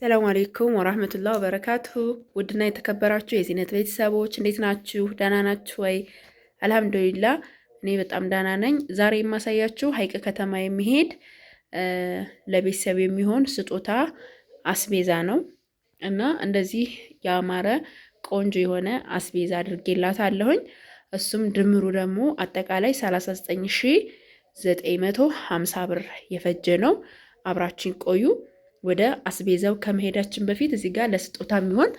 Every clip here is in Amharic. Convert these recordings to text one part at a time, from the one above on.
ሰላም አለይኩም ወራህመቱላሂ ወበረካቱሁ። ውድና የተከበራችሁ የዚህነት ቤተሰቦች እንዴት ናችሁ? ደህና ናችሁ ወይ? አልሐምዱሊላህ እኔ በጣም ደህና ነኝ። ዛሬ የማሳያችሁ ሀይቅ ከተማ የሚሄድ ለቤተሰብ የሚሆን ስጦታ አስቤዛ ነው እና እንደዚህ ያማረ ቆንጆ የሆነ አስቤዛ አድርጌላታለሁኝ። እሱም ድምሩ ደግሞ አጠቃላይ 39950 ብር የፈጀ ነው። አብራችን ቆዩ። ወደ አስቤዛው ከመሄዳችን በፊት እዚህ ጋር ለስጦታ የሚሆን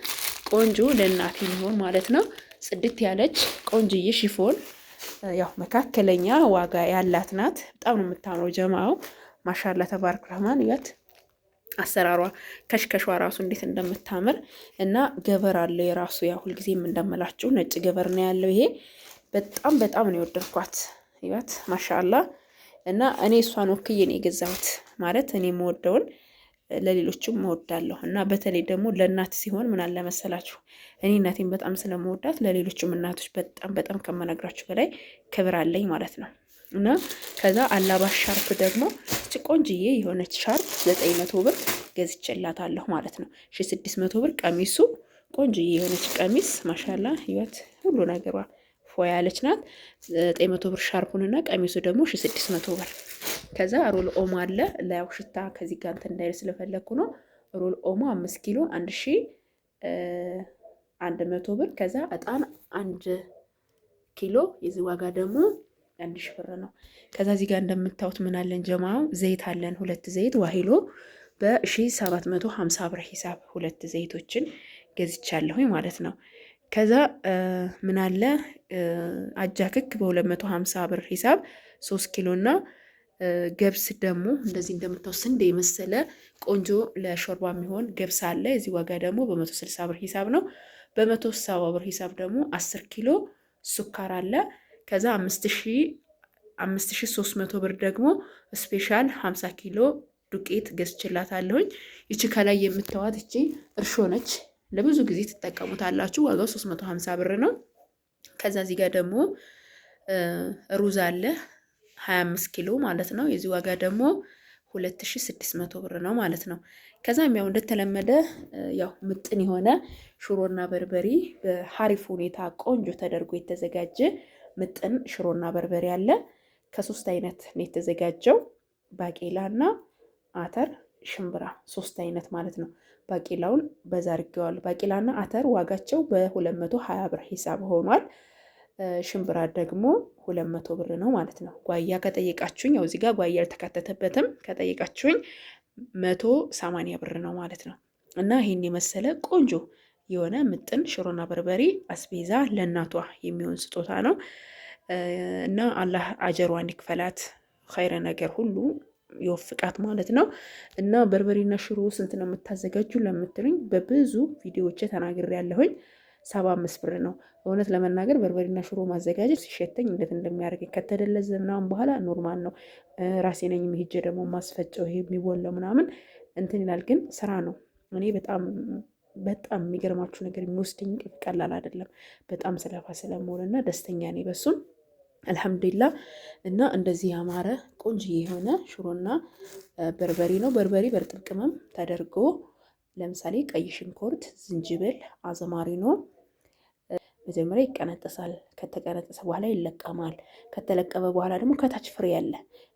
ቆንጆ ለእናቴ የሚሆን ማለት ነው ጽድት ያለች ቆንጆዬ ሽፎን ያው መካከለኛ ዋጋ ያላት ናት። በጣም ነው የምታምረው። ጀማው ማሻላ ተባረክ ረህማን ያት አሰራሯ ከሽከሿ ራሱ እንዴት እንደምታምር እና ገበር አለ የራሱ ያው ሁልጊዜም እንደምላችሁ ነጭ ገበር ነው ያለው። ይሄ በጣም ነው የወደድኳት ያት ማሻላ እና እኔ እሷን ወክዬ ነው የገዛሁት ማለት እኔ የምወደውን ለሌሎችም እወዳለሁ እና በተለይ ደግሞ ለእናት ሲሆን ምን አለ መሰላችሁ እኔ እናቴን በጣም ስለምወዳት ለሌሎችም እናቶች በጣም ከመነግራችሁ በላይ ክብር አለኝ ማለት ነው። እና ከዛ አላባሽ ሻርፕ ደግሞ እቺ ቆንጅዬ የሆነች ሻርፕ 900 ብር ገዝቼላታለሁ ማለት ነው። 1600 ብር ቀሚሱ ቆንጅዬ የሆነች ቀሚስ ማሻላ ህይወት ሁሉ ነገሯ ፎ ያለች ናት። 900 ብር ሻርፑንና ቀሚሱ ደግሞ 1600 ብር። ከዛ ሮል ኦሞ አለ ለያው ሽታ ከዚህ ጋር እንትን እንዳይል ስለፈለኩ ነው። ሮል ኦሞ 5 ኪሎ 1100 ብር። ከዛ እጣን 1 ኪሎ የዚህ ዋጋ ደግሞ 1000 ብር ነው። ከዛ እዚህ ጋር እንደምታዩት ምን አለን ጀማው ዘይት አለን 2 ዘይት ዋሂሎ በ1750 ብር ሂሳብ 2 ዘይቶችን ገዝቻለሁኝ ማለት ነው። ከዛ ምን አለ አጃክክ በ250 ብር ሂሳብ 3 ኪሎ እና ገብስ ደግሞ እንደዚህ እንደምታዩት ስንዴ የመሰለ ቆንጆ ለሾርባ የሚሆን ገብስ አለ። የዚህ ዋጋ ደግሞ በ160 ብር ሂሳብ ነው። በ170 ብር ሂሳብ ደግሞ 10 ኪሎ ሱካር አለ። ከዛ 5300 ብር ደግሞ ስፔሻል 50 ኪሎ ዱቄት ገዝችላታለሁኝ። ይቺ ከላይ የምታዋት እቺ እርሾ ነች። ለብዙ ጊዜ ትጠቀሙታላችሁ። ዋጋው 350 ብር ነው። ከዛ እዚህ ጋር ደግሞ ሩዝ አለ 25 ኪሎ ማለት ነው። የዚህ ዋጋ ደግሞ 2600 ብር ነው ማለት ነው። ከዛም ያው እንደተለመደ ያው ምጥን የሆነ ሽሮና በርበሬ በሀሪፍ ሁኔታ ቆንጆ ተደርጎ የተዘጋጀ ምጥን ሽሮና በርበሬ አለ። ከ3 አይነት ነው የተዘጋጀው ባቄላና አተር ሽምብራ 3 አይነት ማለት ነው። ባቄላውን በዛ አድርገዋል። ባቄላና አተር ዋጋቸው በ220 ብር ሂሳብ ሆኗል። ሽምብራ ደግሞ 200 ብር ነው ማለት ነው። ጓያ ከጠየቃችሁኝ ያው እዚህ ጋር ጓያ አልተካተተበትም። ከጠየቃችሁኝ 180 ብር ነው ማለት ነው። እና ይሄን የመሰለ ቆንጆ የሆነ ምጥን ሽሮና በርበሬ አስቤዛ ለእናቷ የሚሆን ስጦታ ነው እና አላህ አጀሯን ይክፈላት ኸይረ ነገር ሁሉ ይወፍቃት ማለት ነው። እና በርበሬና ሽሮ ስንት ነው የምታዘጋጁ ለምትሉኝ በብዙ ቪዲዮዎች ተናግሬያለሁኝ። 75 ብር ነው። እውነት ለመናገር በርበሬና ሽሮ ማዘጋጀት ሲሸተኝ እንዴት እንደሚያደርገኝ ከተደለዘ ምናምን በኋላ ኖርማል ነው። ራሴ ነኝ የሚሄጀ ደግሞ ማስፈጨው ይሄ የሚቦለው ምናምን እንትን ይላል፣ ግን ስራ ነው። እኔ በጣም የሚገርማችሁ ነገር የሚወስደኝ ቀላል አይደለም። በጣም ስለፋ ስለምሆንና ደስተኛ ነኝ በሱም አልሐምዱሊላህ። እና እንደዚህ ያማረ ቆንጆ የሆነ ሽሮና በርበሬ ነው። በርበሬ በእርጥብ ቅመም ተደርጎ ለምሳሌ ቀይ ሽንኩርት፣ ዝንጅብል፣ አዘማሪኖ መጀመሪያ ይቀነጠሳል። ከተቀነጠሰ በኋላ ይለቀማል። ከተለቀመ በኋላ ደግሞ ከታች ፍሬ ያለ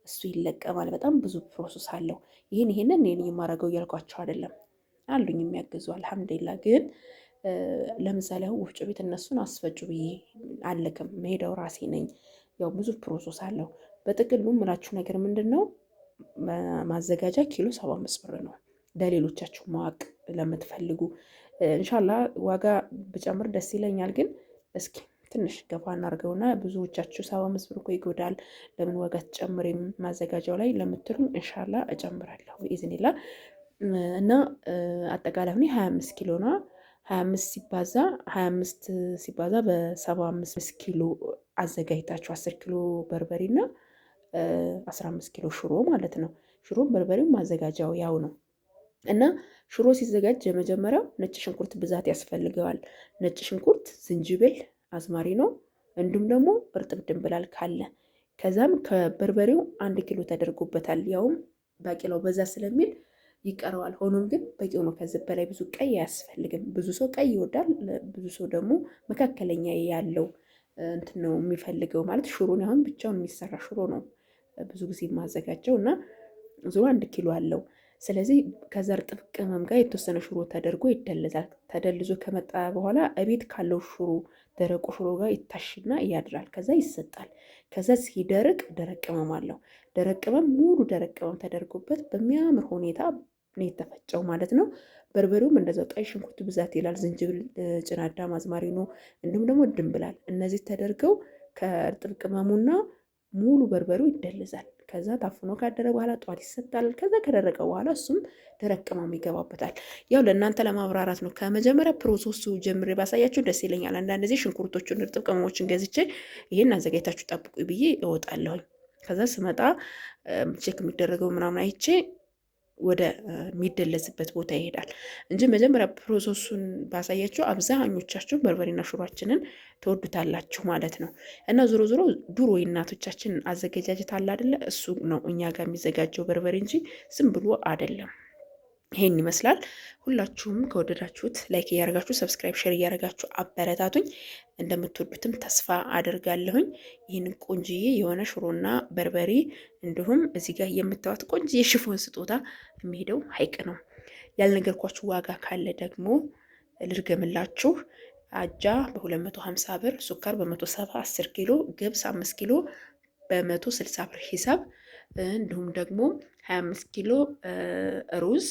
እሱ ይለቀማል። በጣም ብዙ ፕሮሰስ አለው። ይህንን እኔ የማደርገው እያልኳቸው አይደለም፣ አሉኝ የሚያግዙ አልሐምዱሊላህ። ግን ለምሳሌ አሁን ወፍጮ ቤት እነሱን አስፈጩ ብዬ አልልክም፣ መሄደው ራሴ ነኝ። ያው ብዙ ፕሮሰስ አለው። በጥቅሉ ምላችሁ ነገር ምንድን ነው ማዘጋጃ ኪሎ 75 ብር ነው። ለሌሎቻችሁ ማወቅ ለምትፈልጉ እንሻላ ዋጋ ብጨምር ደስ ይለኛል። ግን እስኪ ትንሽ ገፋ እናርገውና ብዙዎቻችሁ 75 ብር እኮ ይጎዳል ለምን ዋጋ ትጨምሪም ማዘጋጃው ላይ ለምትሉኝ እንሻላ እጨምራለሁ በኢዝኒላ። እና አጠቃላይ ሁኔ 25 ኪሎ ነው። 25 ሲባዛ በ75 ኪሎ አዘጋጅታችሁ 10 ኪሎ በርበሬና 15 ኪሎ ሽሮ ማለት ነው። ሽሮም በርበሬም ማዘጋጃው ያው ነው። እና ሽሮ ሲዘጋጅ የመጀመሪያው ነጭ ሽንኩርት ብዛት ያስፈልገዋል። ነጭ ሽንኩርት፣ ዝንጅብል፣ አዝማሪኖ እንዲሁም ደግሞ እርጥብ ድንብላል ካለ ከዛም ከበርበሬው 1 ኪሎ ተደርጎበታል። ያውም ባቄላው በዛ ስለሚል ይቀረዋል። ሆኖም ግን በቂው ነው። ከዚህ በላይ ብዙ ቀይ አያስፈልግም። ብዙ ሰው ቀይ ይወዳል፣ ብዙ ሰው ደግሞ መካከለኛ ያለው እንትን ነው የሚፈልገው። ማለት ሽሮን አሁን ብቻውን የሚሰራ ሽሮ ነው ብዙ ጊዜ የማዘጋጀው እና ዙሮ 1 ኪሎ አለው። ስለዚህ ከዛ እርጥብ ቅመም ጋር የተወሰነ ሽሮ ተደርጎ ይደለዛል። ተደልዞ ከመጣ በኋላ እቤት ካለው ሽሮ ደረቁ ሽሮ ጋር ይታሽና ያድራል። ከዛ ይሰጣል። ከዛ ሲደርቅ ደረቅ ቅመም አለው። ደረቅ ቅመም ሙሉ ደረቅ ቅመም ተደርጎበት በሚያምር ሁኔታ ነው የተፈጨው ማለት ነው። በርበሬውም እንደዛው ቀይ ሽንኩርት ብዛት ይላል፣ ዝንጅብል፣ ጭናዳም፣ አዝማሪኖ እንዲሁም ደግሞ ድንብላል። እነዚህ ተደርገው ከእርጥብ ቅመሙና ሙሉ በርበሬው ይደለዛል። ከዛ ታፍኖ ካደረ በኋላ ጠዋት ይሰጣል። ከዛ ከደረቀ በኋላ እሱም ደረቅ ቅመም ይገባበታል። ያው ለእናንተ ለማብራራት ነው። ከመጀመሪያ ፕሮሰሱ ጀምሬ ባሳያችሁ ደስ ይለኛል። አንዳንድ ጊዜ ሽንኩርቶቹን እርጥብ ቅመሞችን ገዝቼ ይሄን አዘጋጅታችሁ ጠብቁ ብዬ እወጣለሁኝ። ከዛ ስመጣ ቼክ የሚደረገው ምናምን አይቼ ወደ የሚደለዝበት ቦታ ይሄዳል እንጂ መጀመሪያ ፕሮሰሱን ባሳያችሁ አብዛኞቻችሁ በርበሬና ሽሮአችንን ተወዱታላችሁ ማለት ነው። እና ዞሮ ዞሮ ድሮ የእናቶቻችን አዘገጃጀት አለ አይደለ? እሱ ነው እኛ ጋር የሚዘጋጀው በርበሬ እንጂ ዝም ብሎ አይደለም። ይሄን ይመስላል። ሁላችሁም ከወደዳችሁት ላይክ እያደረጋችሁ ሰብስክራይብ፣ ሼር እያደረጋችሁ አበረታቱኝ። እንደምትወዱትም ተስፋ አደርጋለሁኝ። ይህንን ቆንጅዬ የሆነ ሽሮና በርበሬ እንዲሁም እዚህ ጋር የምታዩት ቆንጆ የሽፎን ስጦታ የሚሄደው ሀይቅ ነው። ያልነገርኳችሁ ዋጋ ካለ ደግሞ ልድገምላችሁ። አጃ በ250 ብር፣ ሱካር በ170፣ 10 ኪሎ ገብስ 5 ኪሎ በ160 ብር ሂሳብ፣ እንዲሁም ደግሞ 25 ኪሎ ሩዝ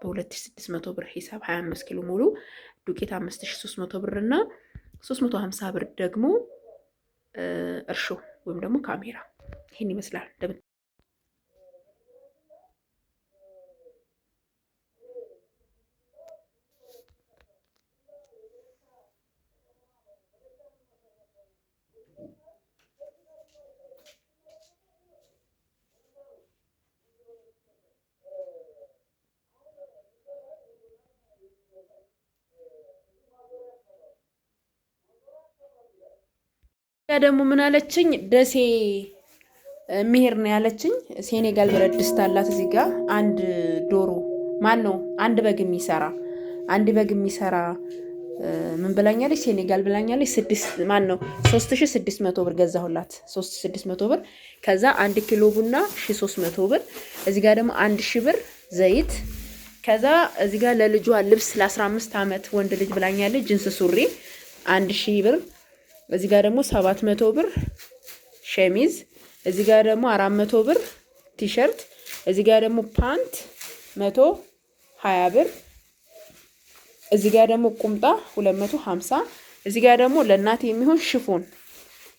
በ2600 ብር ሂሳብ 25 ኪሎ ሙሉ ዱቄት 5300 ብር እና 350 ብር ደግሞ እርሾ ወይም ደግሞ ካሜራ። ይህን ይመስላል። ያ ደግሞ ምን አለችኝ? ደሴ መሄድ ነው ያለችኝ። ሴኔጋል ብረት ድስት አላት እዚህ ጋር አንድ ዶሮ አንድ በግ የሚሰራ ምን ብላኛለች? ሴኔጋል ብላኛለች። 3600 ብር ገዛሁላት። 3600 ብር። ከዛ 1 ኪሎ ቡና 1300 ብር። እዚህ ጋር ደግሞ 1000 ብር ዘይት። ከዛ እዚህ ጋር ለልጇ ልብስ ለ15 ዓመት ወንድ ልጅ ብላኛለች። ጅንስ ሱሪ 1000 ብር። እዚህ ጋር ደግሞ 700 ብር ሸሚዝ። እዚህ ጋር ደግሞ 400 ብር ቲሸርት። እዚህ ጋር ደግሞ ፓንት 120 ብር። እዚህ ጋር ደግሞ ቁምጣ 250። እዚህ ጋር ደግሞ ለእናት የሚሆን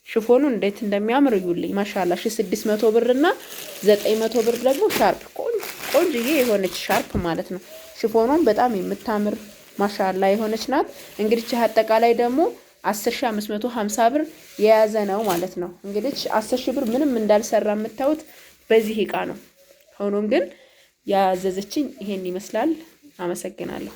ሽፎኑ እንዴት እንደሚያምር እዩልኝ። ማሻአላ 600 ብር እና 900 ብር ደግሞ ሻርፕ ቆንጅዬ የሆነች ሻርፕ ማለት ነው። ሽፎኑን በጣም የምታምር ማሻአላ የሆነች ናት። እንግዲህ አጠቃላይ ደግሞ 10550 ብር የያዘ ነው ማለት ነው። እንግዲህ 10000 ብር ምንም እንዳልሰራ የምታዩት በዚህ እቃ ነው። ሆኖም ግን ያዘዘችኝ ይሄን ይመስላል። አመሰግናለሁ።